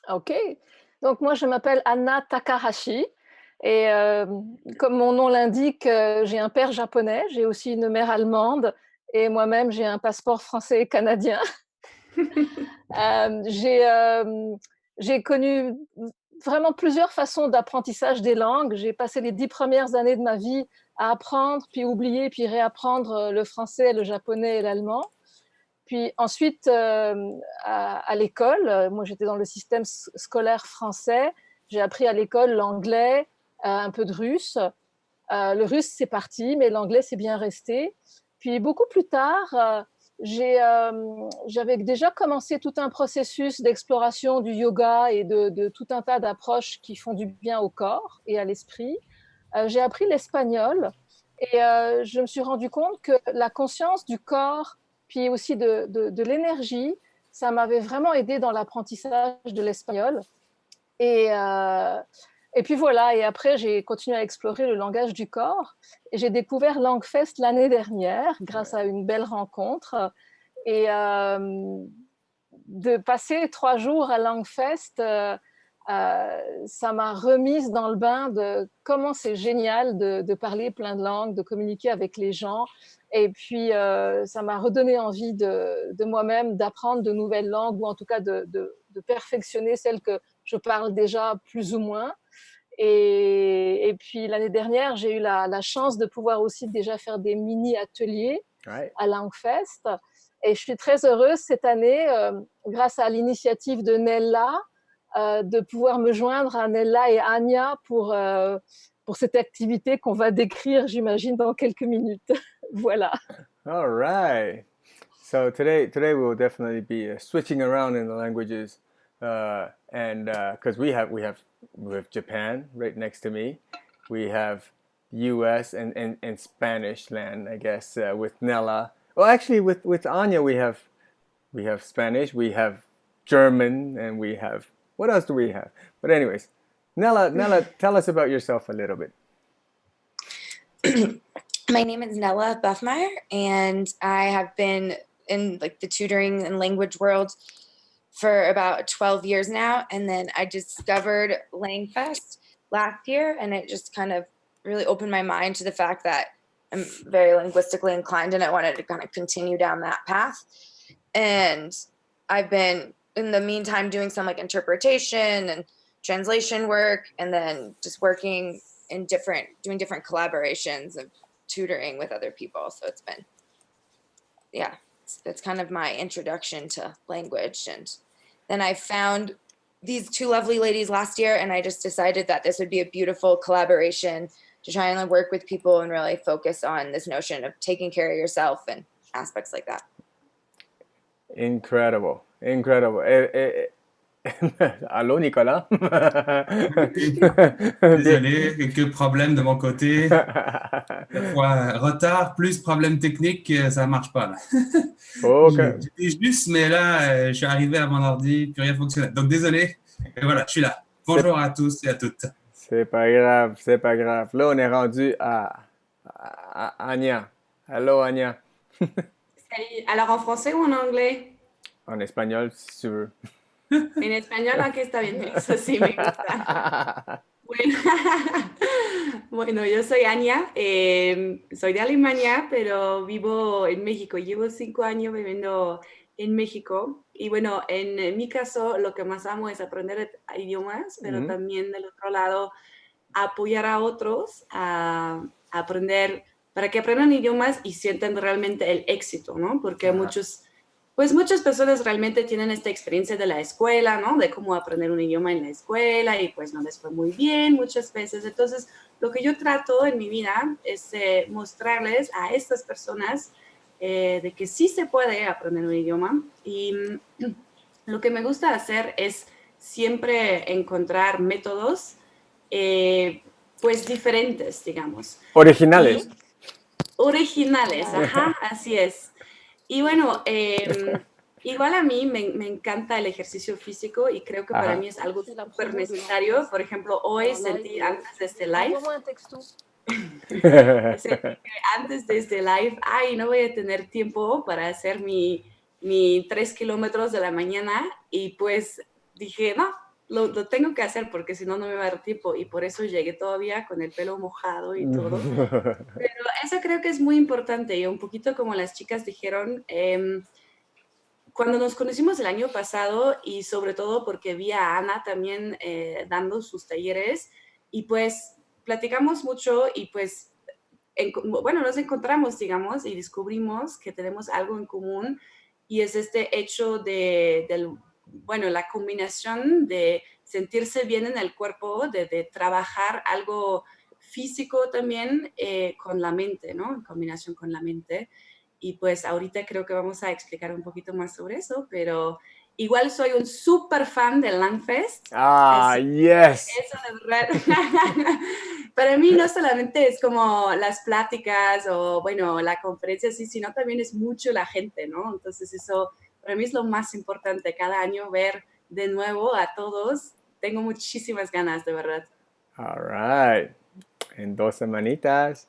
Ok, donc moi je m'appelle Anna Takahashi et comme mon nom l'indique, j'ai un père japonais, j'ai aussi une mère allemande et moi-même j'ai un passeport français et canadien. Euh, j'ai euh, j'ai connu vraiment plusieurs façons d'apprentissage des langues. J'ai passé les 10 premières années de ma vie à apprendre, puis oublier, puis réapprendre le français, le japonais et l'allemand. Puis ensuite, à l'école, moi j'étais dans le système scolaire français, j'ai appris à l'école l'anglais, un peu de russe. Le russe c'est parti, mais l'anglais c'est bien resté. Puis beaucoup plus tard, j'avais déjà commencé tout un processus d'exploration du yoga et de tout un tas d'approches qui font du bien au corps et à l'esprit. J'ai appris l'espagnol et je me suis rendu compte que la conscience du corps, puis aussi de l'énergie, ça m'avait vraiment aidé dans l'apprentissage de l'espagnol. Et, euh, et puis voilà, et après j'ai continué à explorer le langage du corps et j'ai découvert LangFest l'année dernière grâce à une belle rencontre. Et de passer 3 jours à LangFest, ça m'a remise dans le bain de comment c'est génial de parler plein de langues, de communiquer avec les gens. Et puis, ça m'a redonné envie de moi-même d'apprendre de nouvelles langues ou en tout cas de perfectionner celles que je parle déjà plus ou moins. Et puis, l'année dernière, j'ai eu la chance de pouvoir aussi déjà faire des mini-ateliers à LangFest. Et je suis très heureuse cette année, grâce à l'initiative de Nella, de pouvoir me joindre à Nella et Anja pour cette activité qu'on va décrire, j'imagine, dans quelques minutes. Voilà. All right. So today we will definitely be switching around in the languages, and because we have Japan right next to me, we have U.S. and Spanish land, I guess, with Nella. Well, actually, with Anya we have Spanish, we have German, and we have what else do we have? But anyways, Nella, tell us about yourself a little bit. My name is Nella Buffmire, and I have been in like the tutoring and language world for about 12 years now. And then I discovered LangFest last year, and it just kind of really opened my mind to the fact that I'm very linguistically inclined, and I wanted to kind of continue down that path. And I've been in the meantime doing some like interpretation and translation work, and then just working in doing different collaborations of tutoring with other people. So it's been, yeah, that's kind of my introduction to language. And then I found these two lovely ladies last year, and I just decided that this would be a beautiful collaboration to try and work with people and really focus on this notion of taking care of yourself and aspects like that. Incredible. Allô, Nicolas? Désolé, quelques problèmes de mon côté. Fois retard plus problème technique, ça marche pas là. Okay. J'étais juste, mais là, je suis arrivé à mon ordi, puis rien fonctionnait. Donc désolé, mais voilà, je suis là. Bonjour à tous et à toutes. C'est pas grave, c'est pas grave. Là, on est rendu à Anya. Hello, Anya. Salut. Alors en français ou en anglais? En espagnol, si tu veux. En español, ok, está bien. Eso sí me gusta. Bueno, bueno, yo soy Anja, soy de Alemania, pero vivo en México. Llevo 5 años viviendo en México. Y bueno, en mi caso, lo que más amo es aprender idiomas, pero también del otro lado, apoyar a otros a aprender, para que aprendan idiomas y sientan realmente el éxito, ¿no? Porque muchos pues muchas personas realmente tienen esta experiencia de la escuela, ¿no? De cómo aprender un idioma en la escuela y pues no les fue muy bien muchas veces. Entonces, lo que yo trato en mi vida es mostrarles a estas personas de que sí se puede aprender un idioma y lo que me gusta hacer es siempre encontrar métodos pues diferentes, digamos. Originales. Originales, ajá, así es. Y bueno, igual a mí me encanta el ejercicio físico y creo que para mí es algo súper necesario. Por ejemplo, hoy sentí antes de este live, antes de este live, ay, no voy a tener tiempo para hacer mi 3 kilómetros de la mañana y pues dije, no, lo tengo que hacer porque si no, no me va a dar tiempo y por eso llegué todavía con el pelo mojado y todo. Pero eso creo que es muy importante y un poquito como las chicas dijeron, cuando nos conocimos el año pasado y sobre todo porque vi a Ana también dando sus talleres y pues platicamos mucho y pues bueno, nos encontramos, digamos, y descubrimos que tenemos algo en común y es este hecho bueno, la combinación de sentirse bien en el cuerpo, de trabajar algo físico también con la mente, ¿no? En combinación con la mente. Y pues ahorita creo que vamos a explicar un poquito más sobre eso, pero igual soy un súper fan del LangFest. Yes. Eso de verdad. Para mí no solamente es como las pláticas o, bueno, la conferencia, sí, sino también es mucho la gente, ¿no? Entonces eso para mí es lo más importante, cada año ver de nuevo a todos. Tengo muchísimas ganas, de verdad. All right. En 2 semanitas.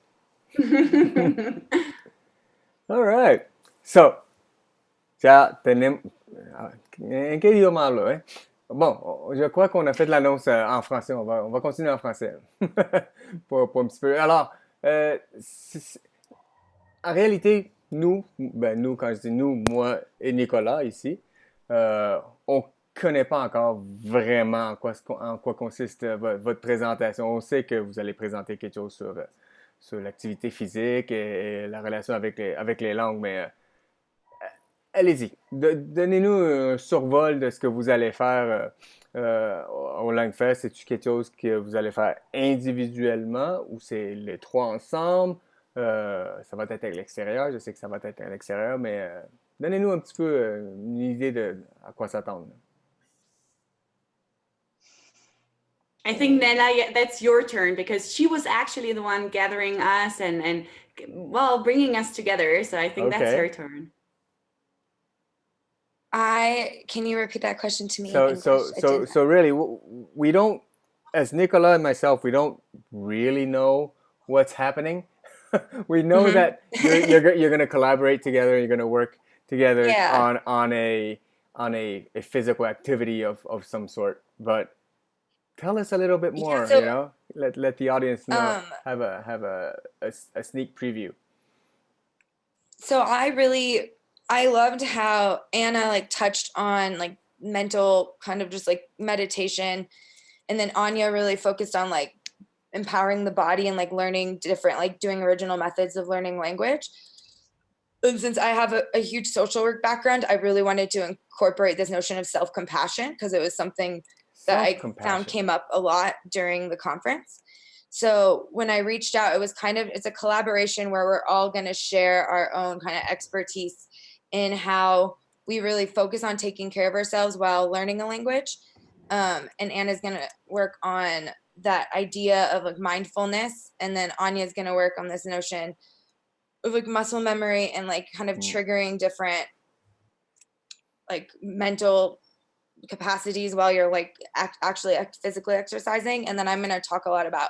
All right. So, ya tenemos... ¿En qué idioma hablo, eh? Bon, je crois qu'on a fait l'annonce en français. On va continuer en français. pour un petit peu. Alors, en réalité, nous, quand je dis nous, moi et Nicolas ici, on connaît pas encore vraiment en quoi consiste votre présentation. On sait que vous allez présenter quelque chose sur l'activité physique et la relation avec les langues, mais allez-y, donnez-nous un survol de ce que vous allez faire au LangFest. C'est-tu quelque chose que vous allez faire individuellement ou c'est les 3 ensemble? Ça va être à l'extérieur, je sais que ça va être à l'extérieur, mais donnez-nous un petit peu une idée de à quoi s'attendre. I think, Nella, that's your turn because she was actually the one gathering us and well, bringing us together. So I think that's your turn. Can you repeat that question to me? So really, we don't, as Nicola and myself, we don't really know what's happening. We know that you're going to collaborate together. You're going to work together on a physical activity of some sort. But tell us a little bit more. You know, let the audience know. Have a sneak preview. So I loved how Anna like touched on like mental kind of just like meditation, and then Anja really focused on like empowering the body and like learning different, like doing original methods of learning language. And since I have a huge social work background, I really wanted to incorporate this notion of self-compassion because it was something that I found came up a lot during the conference. So when I reached out, it's a collaboration where we're all going to share our own kind of expertise in how we really focus on taking care of ourselves while learning a language. And Anna's going to work on that idea of like mindfulness. And then Anja's going to work on this notion of like muscle memory and like kind of triggering different like mental capacities while you're like actually physically exercising. And then I'm going to talk a lot about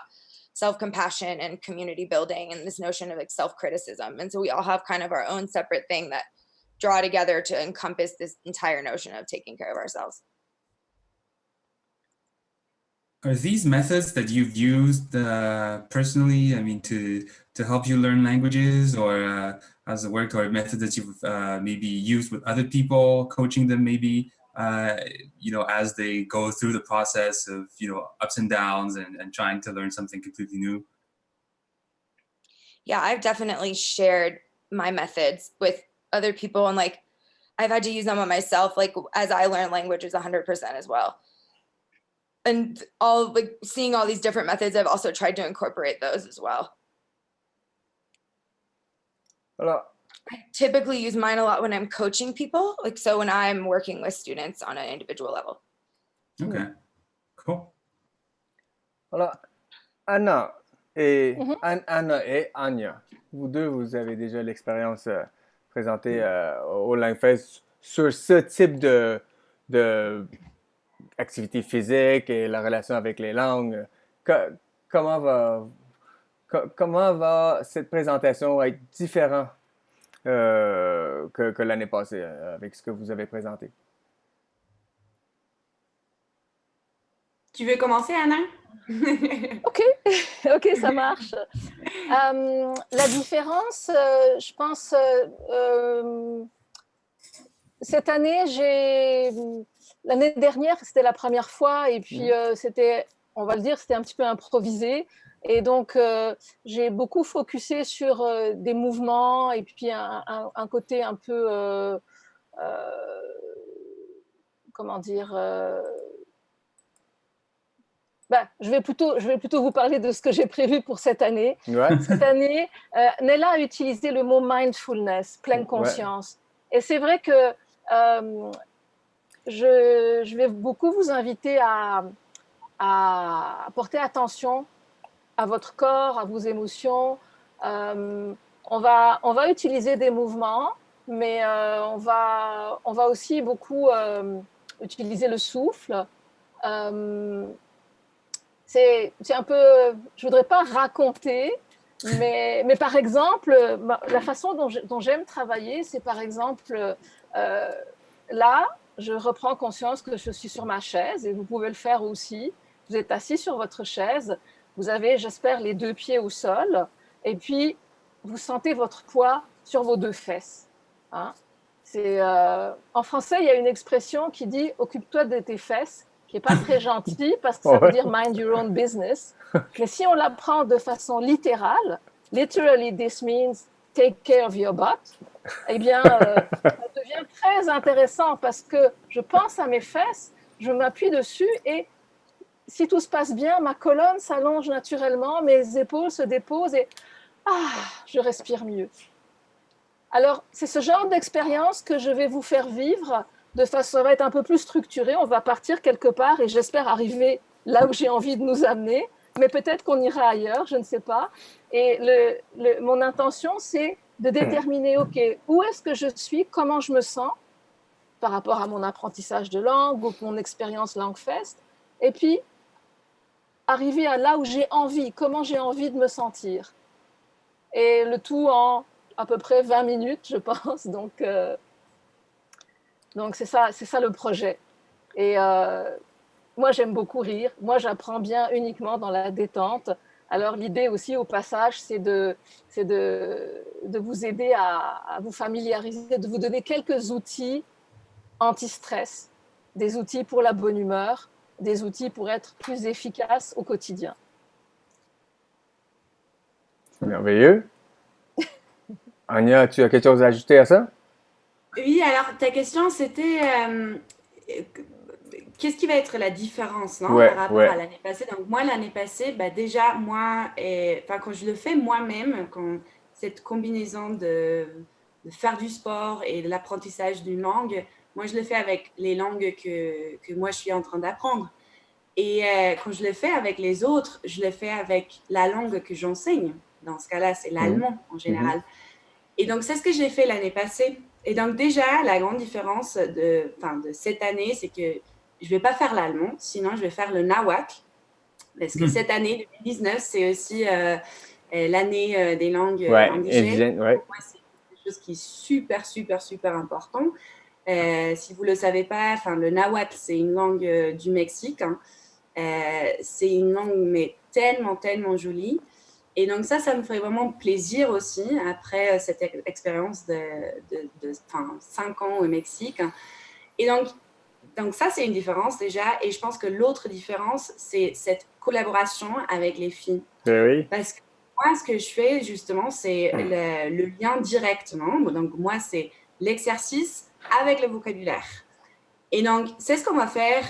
self-compassion and community building and this notion of like self-criticism. And so we all have kind of our own separate thing that draw together to encompass this entire notion of taking care of ourselves. Are these methods that you've used personally, I mean, to help you learn languages, or as a work or a method that you've maybe used with other people, coaching them maybe, as they go through the process of, ups and downs and trying to learn something completely new? Yeah, I've definitely shared my methods with other people. And like, I've had to use them on myself, like as I learn languages 100% as well. And all like seeing all these different methods, I've also tried to incorporate those as well. Alors, I typically use mine a lot when I'm coaching people, like so when I'm working with students on an individual level. Okay, cool. alors Anna et, Anna et Anja, vous deux, vous avez déjà l'expérience présentée au LangFest sur ce type de activité physique et la relation avec les langues. Comment va cette présentation être différente que l'année passée avec ce que vous avez présenté? Tu veux commencer, Anna? Ok, ça marche. La différence, je pense, cette année, l'année dernière, c'était la première fois et puis c'était, on va le dire, c'était un petit peu improvisé. Et donc, j'ai beaucoup focusé sur des mouvements et puis un côté un peu, comment dire, je vais plutôt vous parler de ce que j'ai prévu pour cette année. Ouais. Cette année, Nella a utilisé le mot mindfulness, pleine conscience. Ouais. Et c'est vrai que je vais beaucoup vous inviter à porter attention à votre corps, à vos émotions. On va utiliser des mouvements, mais on va aussi beaucoup utiliser le souffle. C'est un peu, je voudrais pas raconter, mais par exemple, la façon dont j'aime travailler, c'est par exemple, là, je reprends conscience que je suis sur ma chaise et vous pouvez le faire aussi. Vous êtes assis sur votre chaise, vous avez, j'espère, les deux pieds au sol et puis vous sentez votre poids sur vos deux fesses. Hein. En français, il y a une expression qui dit « occupe-toi de tes fesses », qui n'est pas très gentil parce que ça veut dire « mind your own business ». Mais si on la prend de façon littérale, « literally this means take care of your butt », eh bien, ça devient très intéressant parce que je pense à mes fesses, je m'appuie dessus et si tout se passe bien, ma colonne s'allonge naturellement, mes épaules se déposent et je respire mieux. Alors, c'est ce genre d'expérience que je vais vous faire vivre de façon, ça va être un peu plus structuré. On va partir quelque part et j'espère arriver là où j'ai envie de nous amener, mais peut-être qu'on ira ailleurs, je ne sais pas. Et mon intention, c'est de déterminer, OK, où est-ce que je suis, comment je me sens par rapport à mon apprentissage de langue ou mon expérience LangFest, et puis arriver à là où j'ai envie, comment j'ai envie de me sentir. Et le tout en à peu près 20 minutes, je pense. Donc c'est ça le projet. Et moi, j'aime beaucoup rire. Moi, j'apprends bien uniquement dans la détente. Alors, l'idée aussi, au passage, c'est de vous aider à vous familiariser, de vous donner quelques outils anti-stress, des outils pour la bonne humeur, des outils pour être plus efficace au quotidien. Merveilleux. Anja, tu as quelque chose à ajouter à ça? Oui, alors ta question c'était qu'est-ce qui va être la différence par rapport à l'année passée? Donc moi l'année passée, déjà moi, quand je le fais moi-même, quand cette combinaison de faire du sport et de l'apprentissage d'une langue, moi je le fais avec les langues que moi je suis en train d'apprendre. Et quand je le fais avec les autres, je le fais avec la langue que j'enseigne. Dans ce cas-là, c'est l'allemand en général. Et donc, c'est ce que j'ai fait l'année passée. Et donc, déjà, la grande différence de cette année, c'est que je ne vais pas faire l'allemand, sinon je vais faire le nahuatl. Parce que cette année, 2019, c'est aussi l'année des langues indigènes. Pour moi, c'est quelque chose qui est super, super, super important. Si vous ne le savez pas, le nahuatl, c'est une langue du Mexique. C'est une langue, mais tellement, tellement jolie. Et donc ça me ferait vraiment plaisir aussi, après cette expérience de 5 ans au Mexique. Et donc ça, c'est une différence déjà. Et je pense que l'autre différence, c'est cette collaboration avec les filles. Oui. Parce que moi, ce que je fais, justement, c'est le lien direct. Non? Donc moi, c'est l'exercice avec le vocabulaire. Et donc, c'est ce qu'on va faire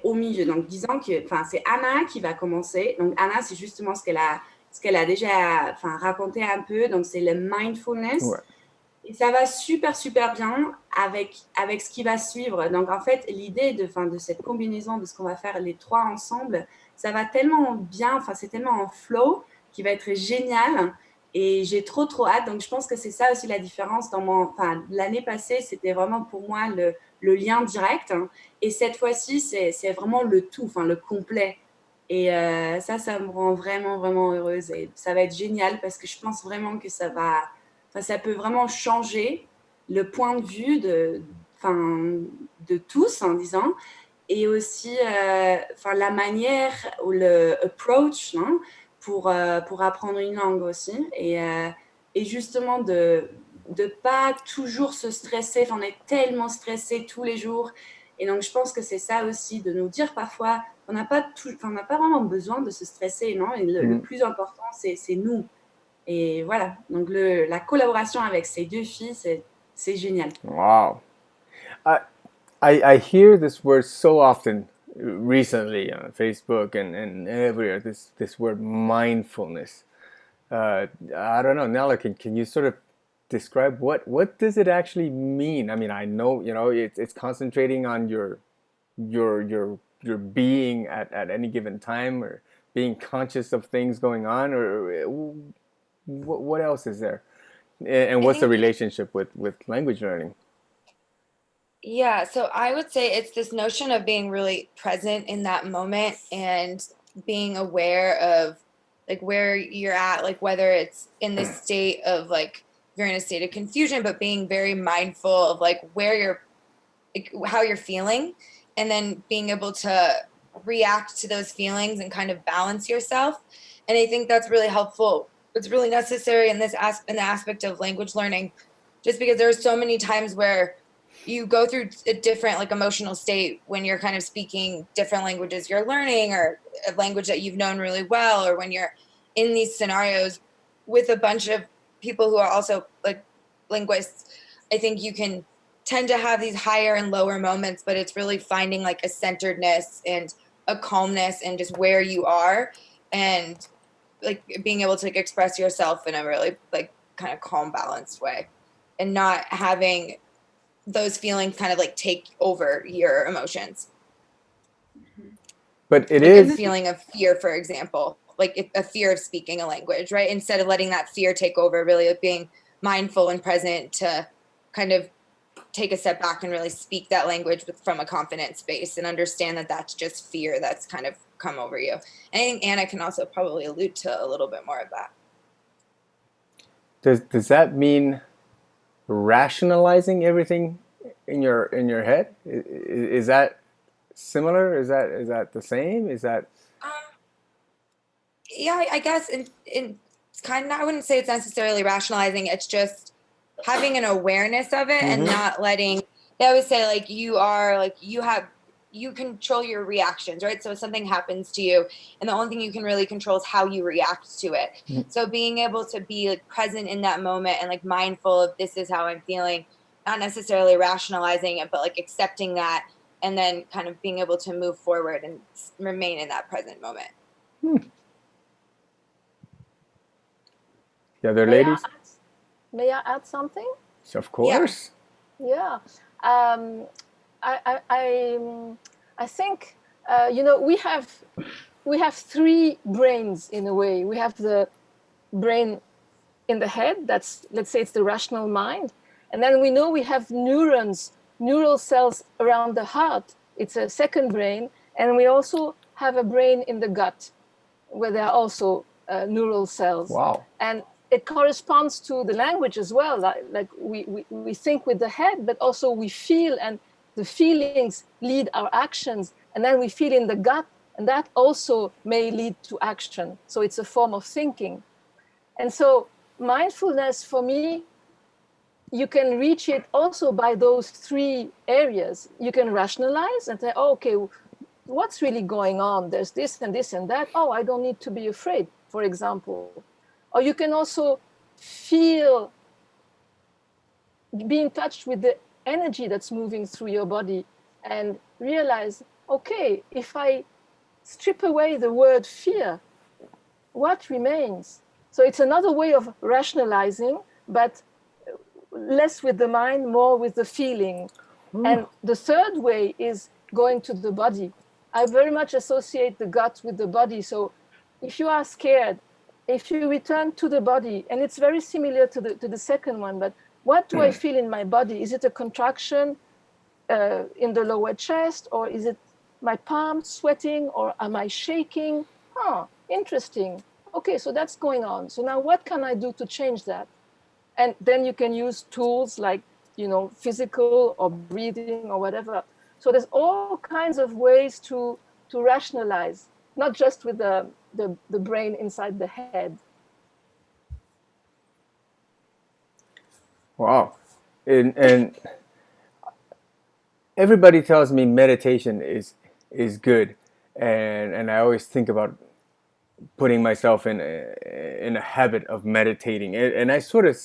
au milieu. Donc, disons que c'est Anna qui va commencer. Donc, Anna, c'est justement ce qu'elle a déjà raconté un peu. Donc, c'est le mindfulness. Ouais. Et ça va super, super bien avec ce qui va suivre. Donc, en fait, l'idée de cette combinaison de ce qu'on va faire les trois ensemble, ça va tellement bien, c'est tellement en flow qui va être génial. Et j'ai trop, trop hâte. Donc, je pense que c'est ça aussi la différence. L'année passée, c'était vraiment pour moi le lien direct. Et cette fois-ci, c'est vraiment le tout, le complet. Et ça me rend vraiment, vraiment heureuse. Et ça va être génial parce que je pense vraiment que ça peut vraiment changer le point de vue de tous, en disant, et aussi la manière ou le approach pour apprendre une langue aussi. Et justement, de pas toujours se stresser. On est tellement stressé tous les jours. Et donc, je pense que c'est ça aussi, de nous dire parfois, on n'a pas vraiment besoin de se stresser, non? Et le plus important, c'est nous. Et voilà, donc la collaboration avec ces deux filles, c'est génial. Wow. I hear this word so often recently on Facebook and everywhere, this word mindfulness. I don't know, Nella, can you sort of describe what does it actually mean? I mean, I know, it's concentrating on your being at any given time, or being conscious of things going on, or what else is there? And what's the relationship with language learning? Yeah, so I would say it's this notion of being really present in that moment and being aware of like where you're at, like whether it's in this state of like you're in a state of confusion, but being very mindful of like where you're, like, how you're feeling, and then being able to react to those feelings and kind of balance yourself. And I think that's really helpful. It's really necessary in in the aspect of language learning, just because there's so many times where you go through a different like emotional state when you're kind of speaking different languages you're learning, or a language that you've known really well, or when you're in these scenarios with a bunch of people who are also like linguists. I think you can tend to have these higher and lower moments, but it's really finding like a centeredness and a calmness and just where you are, and like being able to like express yourself in a really like kind of calm, balanced way, and not having those feelings kind of like take over your emotions. But it like is a feeling of fear, for example, like a fear of speaking a language, right? Instead of letting that fear take over, really like being mindful and present to kind of take a step back and really speak that language from a confident space, and understand that that's just fear that's kind of come over you. And I think Anna can also probably allude to a little bit more of that. Does that mean rationalizing everything in your head? Is that similar? Is that the same? Is that yeah, I guess in kind of, I wouldn't say it's necessarily rationalizing. It's just having an awareness of it and not letting. They always say like you control your reactions, right? So if something happens to you, and the only thing you can really control is how you react to it. So being able to be like present in that moment and like mindful of this is how I'm feeling, not necessarily rationalizing it, but like accepting that, and then kind of being able to move forward and remain in that present moment. The other ladies? May I add something? Of course. Yeah. I think we have three brains in a way. We have the brain in the head. That's, let's say, it's the rational mind, and then we know we have neural cells around the heart. It's a second brain, and we also have a brain in the gut, where there are also neural cells. Wow. And it corresponds to the language as well. Like we think with the head, but also we feel, and the feelings lead our actions, and then we feel in the gut, and that also may lead to action. So it's a form of thinking. And so mindfulness, for me, you can reach it also by those three areas. You can rationalize and say, oh, okay, what's really going on? There's this and this and that. Oh, I don't need to be afraid, for example. Or you can also feel, be in touch with the energy that's moving through your body, and realize, okay, if I strip away the word fear, what remains? So it's another way of rationalizing, but less with the mind, more with the feeling. And the third way is going to the body. I very much associate the gut with the body. So if you are scared, if you return to the body, and it's very similar to the second one, but what do I feel in my body? Is it a contraction in the lower chest, or is it my palms sweating, or am I shaking? Interesting. Okay, so that's going on. So now what can I do to change that? And then you can use tools like, physical or breathing or whatever. So there's all kinds of ways to rationalize, not just with the brain inside the head. Wow. And everybody tells me meditation is good, and I always think about putting myself in a habit of meditating, and I sort of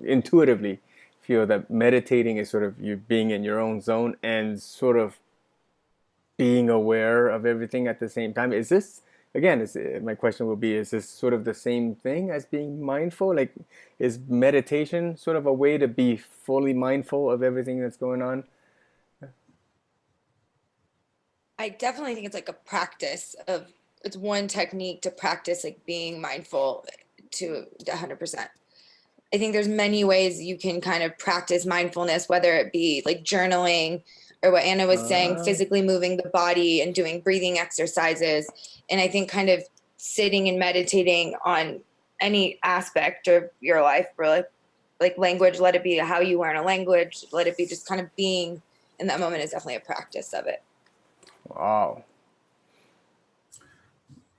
intuitively feel that meditating is sort of you being in your own zone and sort of being aware of everything at the same time. Is this, again, my question will be, is this sort of the same thing as being mindful? Like, is meditation sort of a way to be fully mindful of everything that's going on? I definitely think it's like a practice of, it's one technique to practice like being mindful to 100%. I think there's many ways you can kind of practice mindfulness, whether it be like journaling or what Anna was saying, physically moving the body and doing breathing exercises. And I think kind of sitting and meditating on any aspect of your life, really, like language, let it be how you learn a language, let it be just kind of being in that moment is definitely a practice of it. Wow.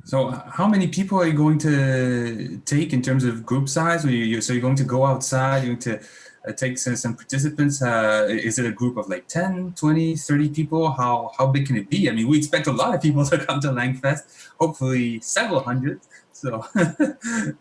So how many people are you going to take in terms of group size? So you're going to go outside, you're going to take some participants. Is it a group of like 10, 20, 30 people? How big can it be? I mean, we expect a lot of people to come to LangFest, hopefully several hundred. So as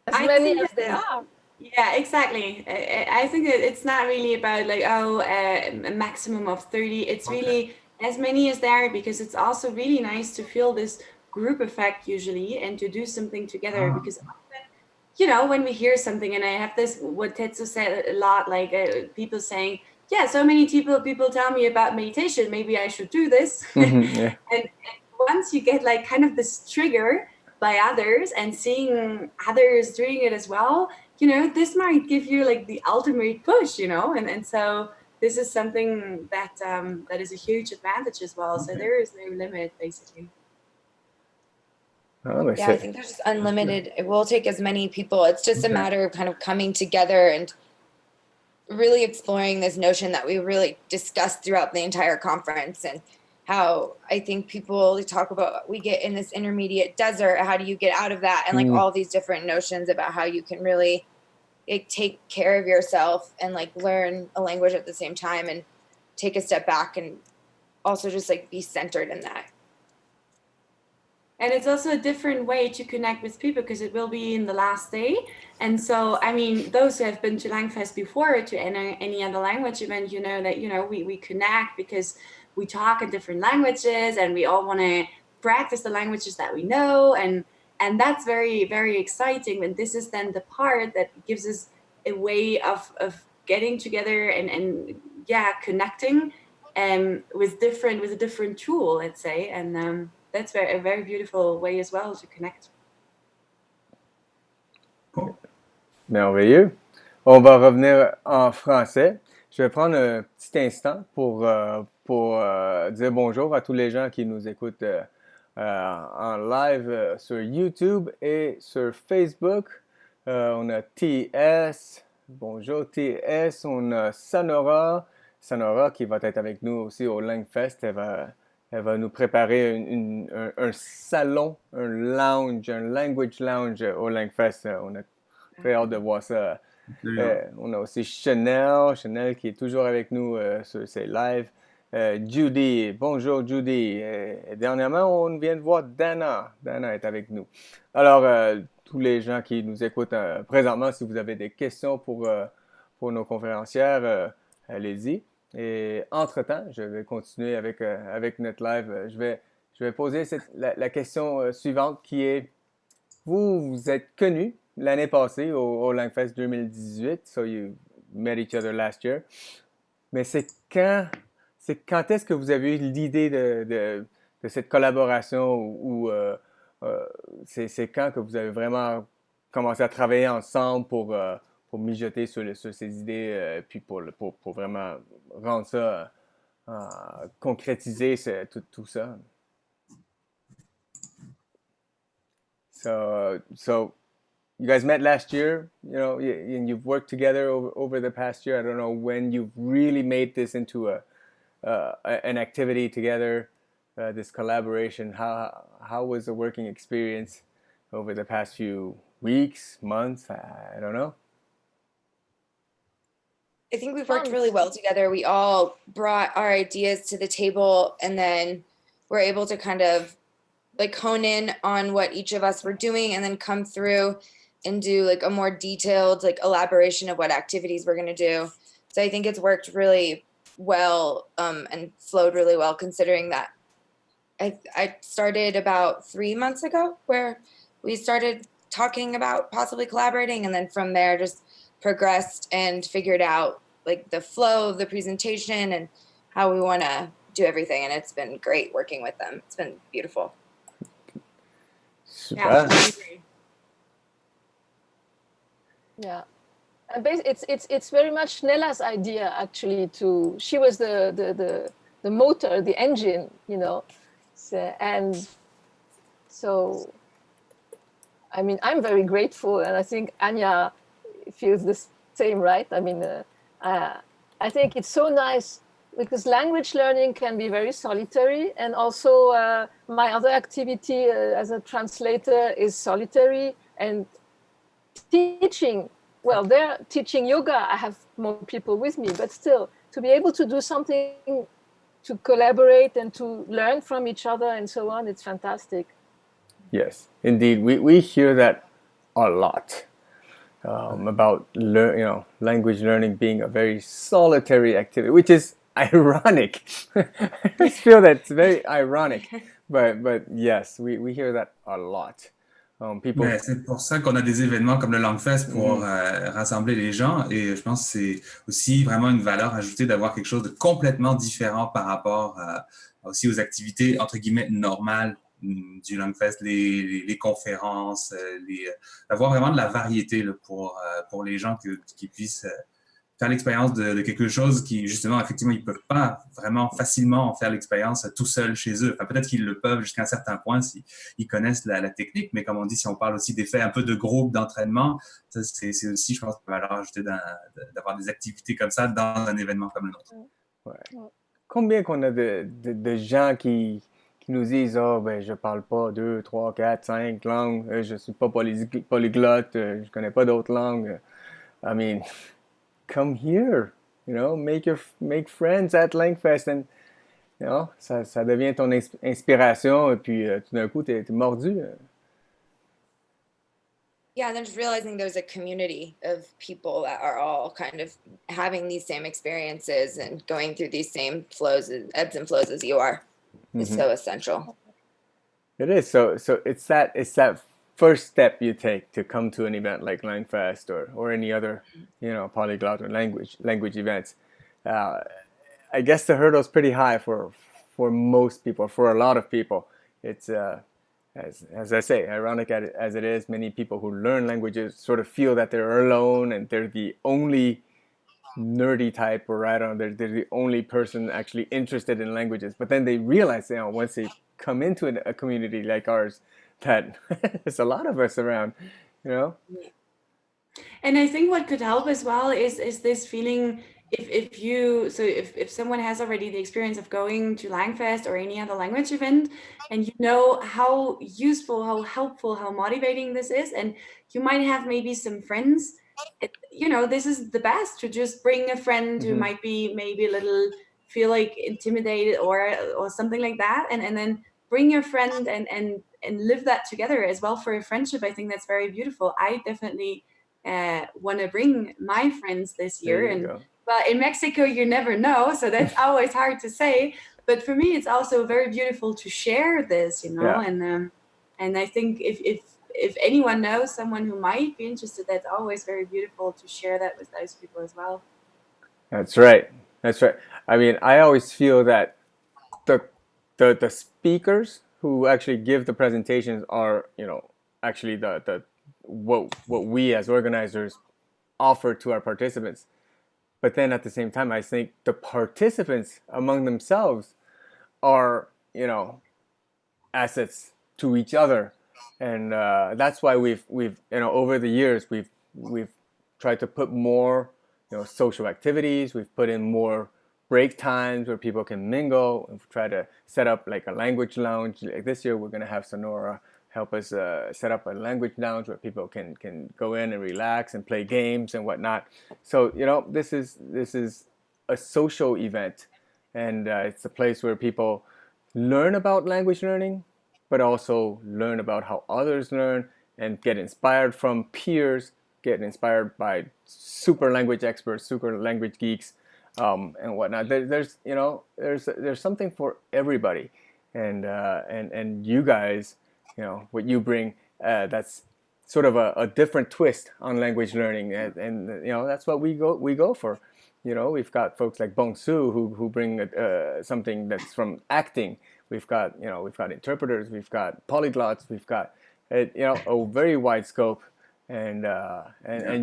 many as there are. Yeah, exactly. I think that it's not really about like, a maximum of 30. It's really as many as there, because it's also really nice to feel this group effect usually and to do something together. Because often, when we hear something, and I have this, what Tetsu said a lot, like people saying, yeah, so many people tell me about meditation, maybe I should do this. Yeah. and once you get like kind of this trigger by others and seeing others doing it as well, this might give you like the ultimate push, and so this is something that that is a huge advantage as well. So there is no limit, basically. Yeah, I think there's just unlimited. It will take as many people. It's just a matter of kind of coming together and really exploring this notion that we really discussed throughout the entire conference, and how I think people talk about, we get in this intermediate desert, how do you get out of that? And like all these different notions about how you can really take care of yourself and like learn a language at the same time and take a step back and also just like be centered in that. And it's also a different way to connect with people, because it will be in the last day. And so, I mean, those who have been to LangFest before, to any other language event, that, we connect because we talk in different languages and we all want to practice the languages that we know. And that's very, very exciting. And this is then the part that gives us a way of getting together and connecting with a different tool, let's say. And that's a very beautiful way as well to connect. Merveilleux. On va revenir en français. Je vais prendre un petit instant pour dire bonjour à tous les gens qui nous écoutent en live sur YouTube et sur Facebook. On a TS. Bonjour TS. On a Sanora qui va être avec nous aussi au LangFest. Elle va nous préparer un salon, un lounge, un language lounge au LangFest. On a très hâte de voir ça. On a aussi Chanel qui est toujours avec nous sur ses lives. Judy, bonjour Judy. Et dernièrement, on vient de voir Dana. Dana est avec nous. Alors, tous les gens qui nous écoutent présentement, si vous avez des questions pour pour nos conférencières, allez-y. Et entre-temps, je vais continuer avec notre live. Je vais poser la question suivante qui est, vous êtes connus l'année passée au LangFest 2018, so you met each other last year. Mais c'est quand est-ce que vous avez eu l'idée de cette collaboration ou c'est quand que vous avez vraiment commencé à travailler ensemble pour mijoter sur ces idées puis pour vraiment rendre ça, concrétiser tout ça? So you guys met last year, and you've worked together over the past year. I don't know when you've really made this into an activity together, this collaboration. How was the working experience over the past few weeks, months? I don't know. I think we've worked really well together. We all brought our ideas to the table, and then we're able to kind of like hone in on what each of us were doing and then come through and do like a more detailed like elaboration of what activities we're going to do. So I think it's worked really well and flowed really well, considering that I started about 3 months ago where we started talking about possibly collaborating, and then from there just progressed and figured out like the flow of the presentation and how we want to do everything. And it's been great working with them. It's been beautiful. Super. Yeah, I agree. Yeah, and it's very much Nella's idea actually. She was the motor, the engine, and so I mean I'm very grateful, and I think Anja feels the same, right? I mean, I think it's so nice because language learning can be very solitary, and also my other activity as a translator is solitary, and teaching, well, they're teaching yoga, I have more people with me, but still to be able to do something to collaborate and to learn from each other and so on, it's fantastic. Yes, indeed. We hear that a lot about language learning being a very solitary activity, which is ironic. I just feel that it's very ironic, but yes, we hear that a lot. Mais c'est pour ça qu'on a des événements comme le LangFest pour rassembler les gens, et je pense que c'est aussi vraiment une valeur ajoutée d'avoir quelque chose de complètement différent par rapport aussi aux activités entre guillemets normales du LangFest, les conférences, d'avoir vraiment de la variété là, pour les gens qui puissent faire l'expérience de quelque chose qui, justement, effectivement, ils ne peuvent pas vraiment facilement faire l'expérience tout seul chez eux. Enfin, peut-être qu'ils le peuvent jusqu'à un certain point s'ils connaissent la technique, mais comme on dit, si on parle aussi d'effets un peu de groupe, d'entraînement, ça, c'est aussi, je pense, la valeur ajoutée d'avoir des activités comme ça dans un événement comme le nôtre. Ouais. Combien qu'on a de gens qui nous disent « Oh, ben, je parle pas 2, 3, 4, 5 langues, je suis pas polyglotte, je connais pas d'autres langues. » I mean... come here, make friends at LangFest, and ça devient ton inspiration, et puis tout d'un coup t'es mordu. Yeah, and then just realizing there's a community of people that are all kind of having these same experiences and going through these same flows, ebbs and flows as you are, is so essential. It is. So it's that first step you take to come to an event like LangFest or any other, polyglot or language events. I guess the hurdle's pretty high for most people, for a lot of people. It's as I say, ironic as it is, many people who learn languages sort of feel that they're alone and they're the only nerdy type, or they're the only person actually interested in languages. But then they realize, once they come into a community like ours, that there's a lot of us around, And I think what could help as well is this feeling, if someone has already the experience of going to LangFest or any other language event, and you know how useful, how helpful, how motivating this is, and you might have maybe some friends, this is the best to just bring a friend who might be maybe a little feel like intimidated or something like that, and then bring your friend and live that together as well for a friendship. I think that's very beautiful. I definitely want to bring my friends this year. And go. well, in Mexico, you never know, so that's always hard to say. But for me, it's also very beautiful to share this, you know. Yeah. And I think if anyone knows someone who might be interested, that's always very beautiful to share that with those people as well. That's right. That's right. I mean, I always feel that the speakers who actually give the presentations are, you know, actually the what we as organizers offer to our participants. But then at the same time, I think the participants among themselves are, you know, assets to each other, and that's why we've you know, over the years we've tried to put more, you know, social activities. We've put in more break times where people can mingle. We've tried to set up like a language lounge. Like this year, we're going to have Sonora help us set up a language lounge where people can go in and relax and play games and whatnot. So, you know, this is a social event, and it's a place where people learn about language learning, but also learn about how others learn and get inspired from peers, get inspired by super language experts, super language geeks, and whatnot. There's you know, there's something for everybody, and you guys, you know, what you bring, that's sort of a different twist on language learning, and you know, that's what we go for. You know, we've got folks like Bong Su who bring something that's from acting. We've got interpreters, we've got polyglots, we've got you know, a very wide scope, and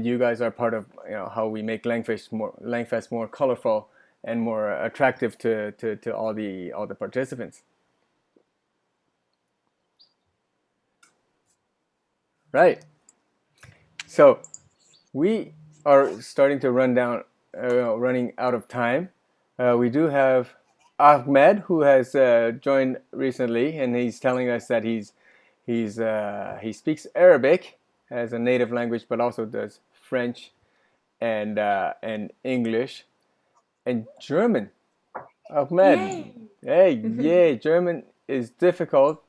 you guys are part of, you know, how we make LangFest more colorful and more attractive to all the participants. Right. So we are starting to running out of time. We do have Ahmed, who has joined recently, and he's telling us that he speaks Arabic as a native language, but also does French and English and German. Ahmed, Yay. hey, yay! German is difficult,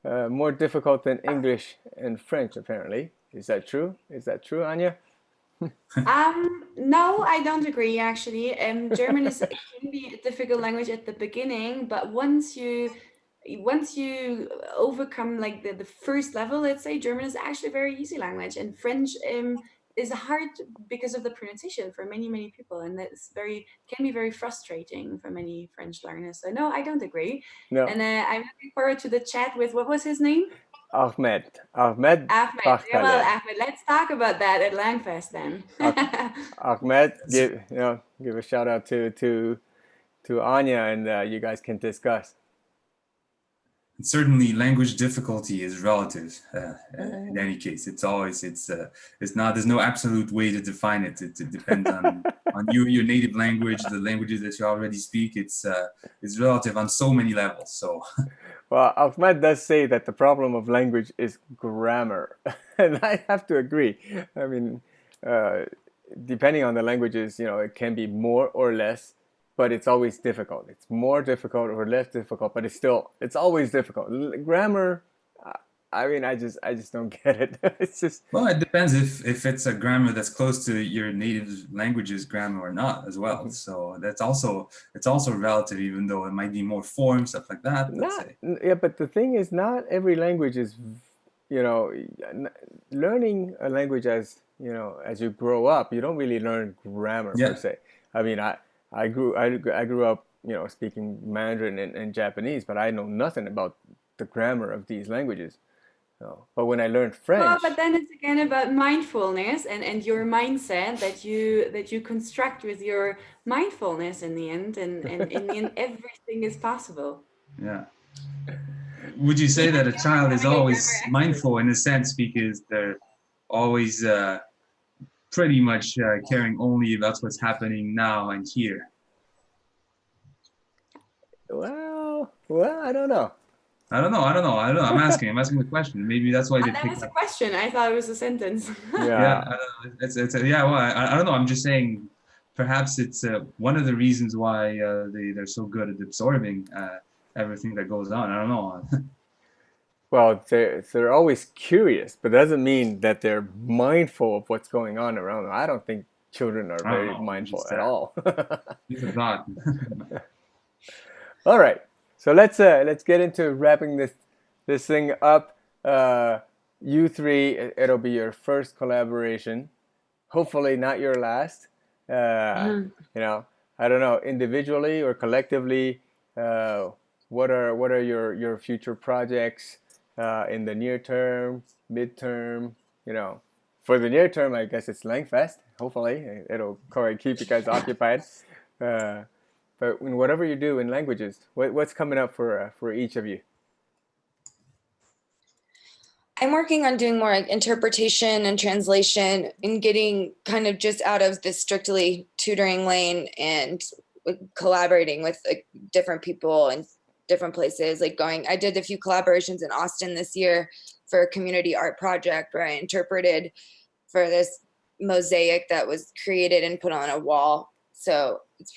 more difficult than English and French, apparently. Is that true? Is that true, Anja? No, I don't agree actually. German can be a difficult language at the beginning, but once you overcome like the first level, let's say, German is actually a very easy language, and French is hard because of the pronunciation for many people, and that's can be very frustrating for many French learners. So no, I don't agree. No. And I'm looking forward to the chat with, what was his name? Ahmed. Yeah, well, Ahmed, let's talk about that at LangFest then. Ahmed, give a shout out to Anja, and you guys can discuss. Certainly, language difficulty is relative. In any case, it's not. There's no absolute way to define it. It depends on your native language, the languages that you already speak. It's relative on so many levels. So. Well, Ahmed does say that the problem of language is grammar, and I have to agree. I mean, depending on the languages, you know, it can be more or less, but it's always difficult. It's more difficult or less difficult, but it's always difficult. Grammar, I mean, I just don't get it. It's just, well, it depends if it's a grammar that's close to your native language's grammar or not as well. So it's also relative, even though it might be more form, stuff like that. Yeah, but the thing is, not every language is, you know, learning a language as, you know, as you grow up, you don't really learn grammar per se. I mean, I grew up, you know, speaking Mandarin and Japanese, but I know nothing about the grammar of these languages. No. But when I learned French, well, but then it's again about mindfulness and your mindset that you construct with your mindfulness in the end, and in the end, everything is possible. Yeah. Would you say that a child is always mindful in a sense because they're always pretty much caring only about what's happening now and here? Well, I don't know. I don't know. I'm asking the question. Maybe that's why they that was a question. I thought it was a sentence. Yeah. Well, I don't know. I'm just saying, perhaps it's one of the reasons why they're so good at absorbing everything that goes on. I don't know. Well, they're always curious, but doesn't mean that they're mindful of what's going on around them. I don't think children are I don't very know. mindful Just, at all. it's a thought. All right, so let's get into wrapping this thing up. You three, it'll be your first collaboration. Hopefully, not your last. You know, I don't know, individually or collectively. What are your future projects in the near term, midterm? You know, for the near term, I guess it's LangFest. Hopefully, it'll keep you guys occupied. But in whatever you do in languages, what's coming up for each of you? I'm working on doing more like interpretation and translation and getting kind of just out of the strictly tutoring lane and collaborating with like different people and different places. Like I did a few collaborations in Austin this year for a community art project where I interpreted for this mosaic that was created and put on a wall. So it's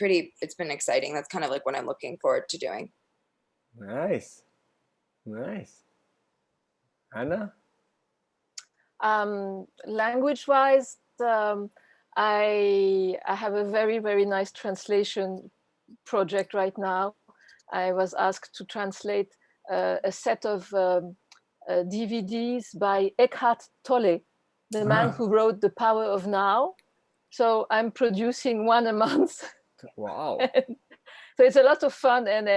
been exciting. That's kind of like what I'm looking forward to doing. Nice. Anna? Language-wise, I have a very, very nice translation project right now. I was asked to translate a set of DVDs by Eckhart Tolle, the man who wrote The Power of Now. So I'm producing one a month. Wow. So it's a lot of fun, and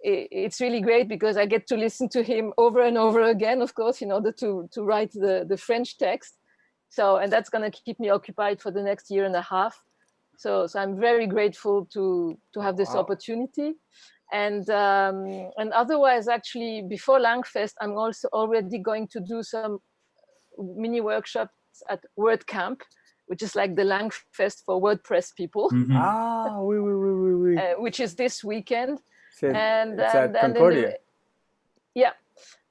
it's really great because I get to listen to him over and over again, of course, in order to write the French text. So, and that's going to keep me occupied for the next year and a half. So I'm very grateful to have this opportunity. And otherwise, actually, before LangFest, I'm also already going to do some mini workshops at WordCamp, which is like the LangFest for WordPress people. Ah, oui. Which is this weekend. It's at Concordia.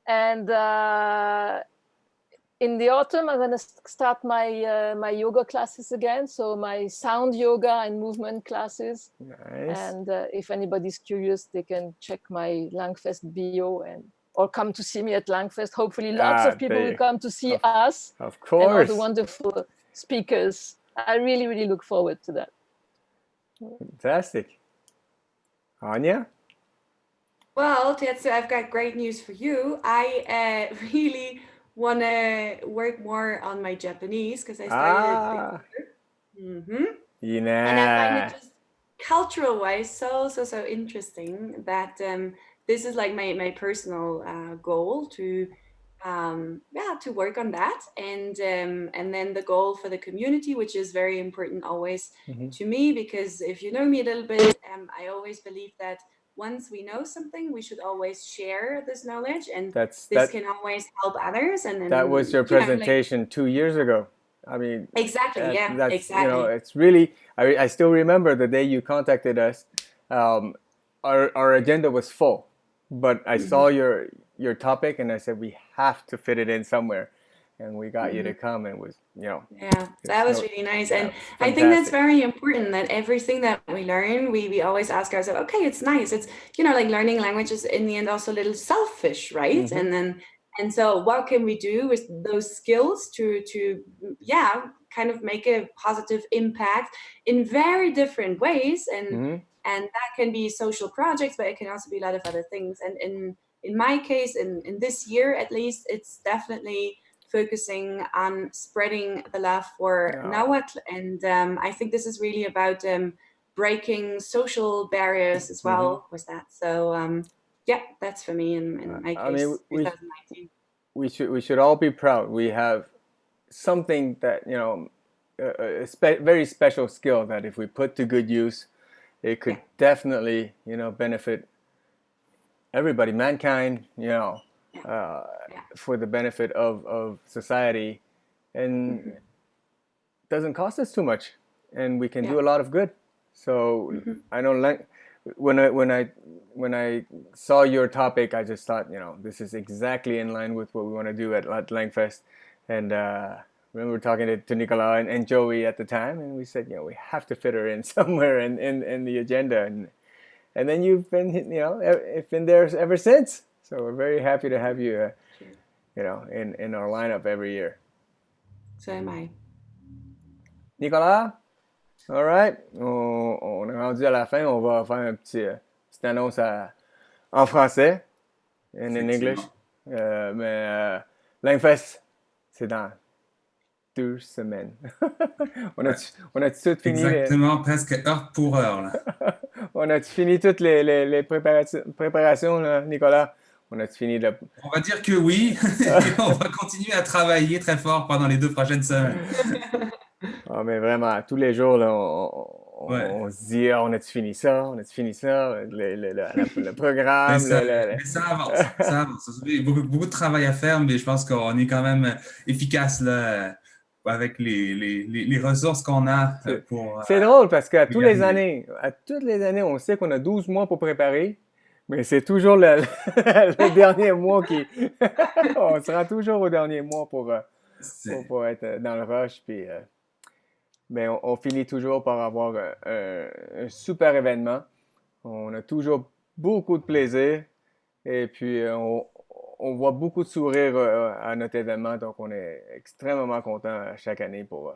And in the autumn, I'm going to start my yoga classes again. So my sound yoga and movement classes. Nice. And if anybody's curious, they can check my LangFest bio or come to see me at LangFest. Hopefully, lots of people will come to see us. Of course. And all the wonderful speakers. I really, really look forward to that. Fantastic. Anja? Well, Tetsu, I've got great news for you. I really want to work more on my Japanese because I started Dîner. and I find it just cultural wise so interesting that this is like my personal goal to work on that, and then the goal for the community, which is very important always to me, because if you know me a little bit, I always believe that once we know something, we should always share this knowledge, and this can always help others. And that was your presentation 2 years ago. I mean, exactly. Exactly. You know, it's really. I still remember the day you contacted us. Our agenda was full, but I saw your topic, and I said we have to fit it in somewhere, and we got you to come, and was that was really nice. And I think that's very important, that everything that we learn, we always ask ourselves, okay, it's nice, it's like learning languages in the end also a little selfish, right? And so what can we do with those skills to kind of make a positive impact in very different ways, and that can be social projects, but it can also be a lot of other things. And in my case, in this year at least, it's definitely focusing on spreading the love for Nahuatl. And I think this is really about breaking social barriers as well with that. So that's for me in my case, 2019. We should all be proud. We have something that, a very special skill that if we put to good use, it could definitely, benefit everybody, mankind, for the benefit of society, and doesn't cost us too much, and we can do a lot of good. So I know when I saw your topic, I just thought, this is exactly in line with what we want to do at LangFest. And remember talking to Nicola and Joey at the time, and we said, we have to fit her in somewhere in the agenda, and then you've been, been there ever since. So we're very happy to have you, in our lineup every year. So am I. Nicolas? All right. On est rendu à la fin. On va faire une petite annonce en français. In English. Mais LangFest, c'est dans 2 semaines. on a tout fini. Exactement, presque heure pour heure. Là. On a fini toutes les préparations, là, Nicolas? On a fini de... On va dire que oui. On va continuer à travailler très fort pendant les 2 prochaines semaines. Oh, mais vraiment, tous les jours, là, on se dit, on a-tu fini ça? On a-tu fini ça? Le programme. Mais ça avance. Ça avance. Beaucoup de travail à faire, mais je pense qu'on est quand même efficace là, avec les ressources qu'on a pour. C'est drôle parce qu'à toutes les années, on sait qu'on a 12 mois pour préparer, mais c'est toujours le dernier mois qui. On sera toujours au dernier mois pour être dans le rush. Puis, mais on finit toujours par avoir un super événement. On a toujours beaucoup de plaisir. Et puis, on voit beaucoup de sourires à notre événement. Donc, on est extrêmement content chaque année pour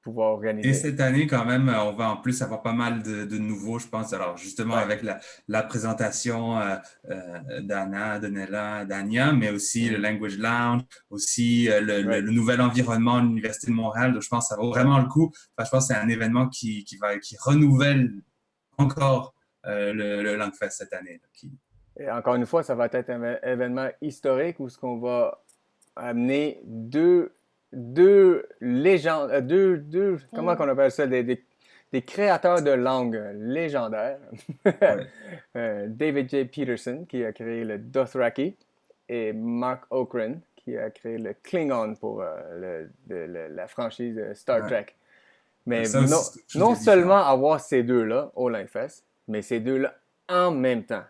pouvoir organiser. Et cette année, quand même, on va en plus avoir pas mal de nouveaux, je pense. Alors, justement, avec la présentation d'Anna, de Nella, d'Anja, mais aussi le Language Lounge, aussi le nouvel environnement de l'Université de Montréal. Donc, je pense que ça vaut vraiment le coup. Enfin, je pense que c'est un événement qui renouvelle encore le LangFest cette année. Et encore une fois, ça va être un événement historique où ce qu'on va amener deux légendes, comment qu'on appelle ça, des créateurs de langue légendaires. David J. Peterson, qui a créé le Dothraki, et Mark Okrand, qui a créé le Klingon pour la franchise Star Trek. Mais non seulement avoir ces deux-là au LangFest, mais ces deux-là en même temps,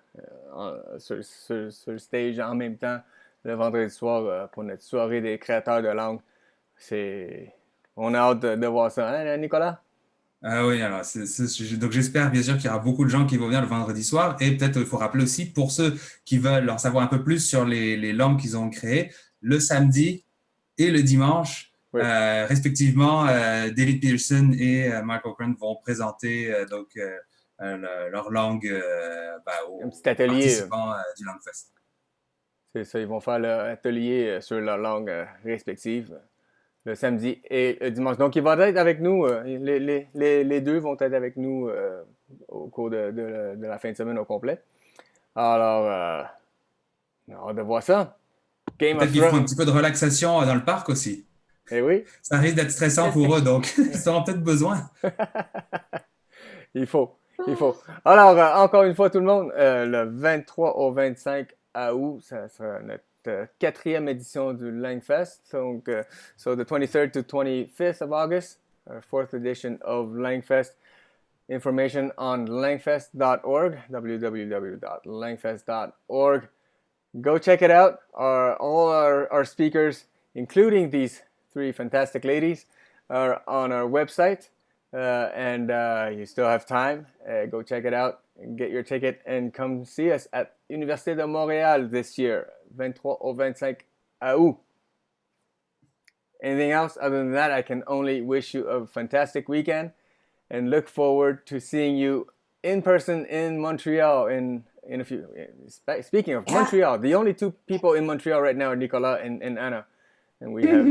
sur le stage en même temps, le vendredi soir, pour notre soirée des créateurs de langue. On a hâte de voir ça, hein, Nicolas? Ah oui, alors donc j'espère bien sûr qu'il y aura beaucoup de gens qui vont venir le vendredi soir. Et peut-être il faut rappeler aussi, pour ceux qui veulent en savoir un peu plus sur les langues qu'ils ont créées, le samedi et le dimanche, respectivement, David Peterson et Mark Okrand vont présenter leur langue aux participants du LangFest. C'est ça, ils vont faire leur atelier sur leur langue respective le samedi et le dimanche. Donc, ils vont être avec nous, les deux vont être avec nous au cours de la fin de semaine au complet. Alors, on a hâte de voir ça. Peut-être qu'ils feront un petit peu de relaxation dans le parc aussi. Eh oui. Ça risque d'être stressant pour eux, donc ils auront peut-être besoin. Il faut. Alors, encore une fois, tout le monde, le 23 au 25 août, ça sera notre 4e édition du LangFest. Donc, so the 23rd to 25th of August, our 4th edition of LangFest. Information on langfest.org, www.langfest.org. Go check it out. All our speakers, including these 3 fantastic ladies, are on our website. And you still have time. Go check it out and get your ticket and come see us at Université de Montréal this year, 23 au 25 août. Anything else? Other than that, I can only wish you a fantastic weekend and look forward to seeing you in person in Montreal in a few. Speaking of Montreal, the only 2 people in Montreal right now are Nicolas and Anna. And we have,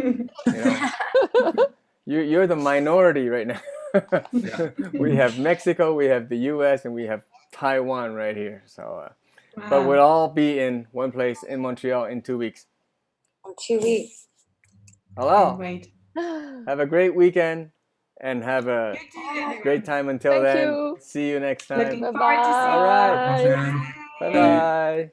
you're the minority right now. We have Mexico, we have the U.S., and we have Taiwan right here. So, but we'll all be in one place in Montreal in 2 weeks. In 2 weeks. Hello. Have a great weekend and have a great time until Thank then. you. See you next time. Bye-bye. All right. Bye-bye.